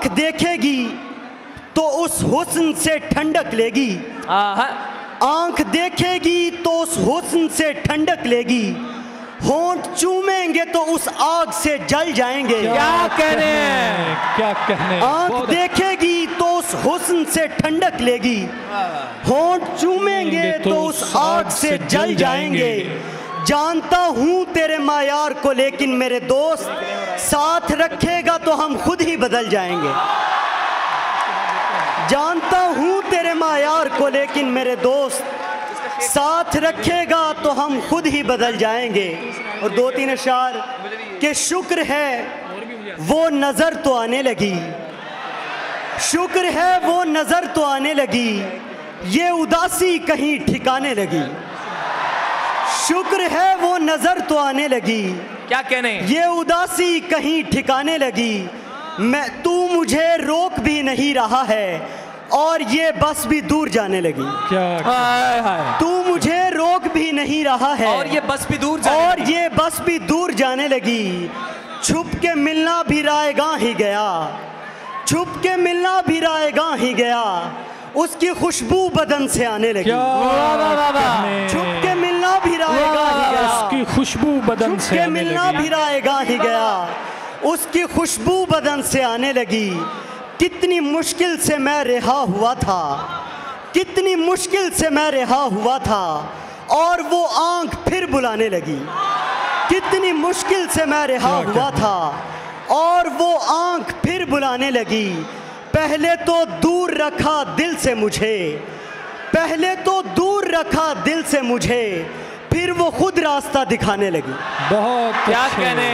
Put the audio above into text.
आंख देखेगी तो उस हुस्न से ठंडक लेगी, आंख देखेगी तो उस हुस्न से ठंडक लेगी, होंठ चूमेंगे तो उस आग से जल जाएंगे। क्या कहने हैं, क्या कहने। आंख देखेगी तो उस हुस्न से ठंडक लेगी, होंठ चूमेंगे तो उस आग से जल जाएंगे। जानता हूं तेरे मायार को लेकिन मेरे दोस्त, साथ रखेगा तो हम खुद ही बदल जाएंगे। जानता हूं तेरे मायार को लेकिन मेरे दोस्त, साथ रखेगा तो हम खुद ही बदल जाएंगे। और 2-3 अशार के शुक्र है वो नजर तो आने लगी, शुक्र है वो नजर तो आने लगी, ये उदासी कहीं ठिकाने लगी। शुक्र है वो नजर तो आने लगी, क्या कहने, ये उदासी कहीं ठिकाने लगी। मैं तू मुझे रोक भी नहीं रहा है और ये बस भी दूर जाने लगी। क्या तू मुझे रोक भी नहीं रहा है और ये बस भी दूर जाने लगी। छुप के मिलना भी रायगां ही गया, छुप के मिलना भी रायगां ही गया, उसकी खुशबू बदन से आने लगी। छुप के मिलना भी रायगां ही गया, उसकी खुशबू बदन से आने लगी। मिलना भी रायगां ही गया, उसकी खुशबू बदन से आने लगी। कितनी मुश्किल से मैं रिहा हुआ था, कितनी मुश्किल से मैं रिहा हुआ था और वो आंख फिर बुलाने लगी। कितनी मुश्किल से मैं रिहा हुआ था और वो आंख फिर बुलाने लगी। पहले तो दूर रखा दिल से मुझे, पहले तो दूर रखा दिल से मुझे, फिर वो खुद रास्ता दिखाने लगी। बहुत क्या कहने।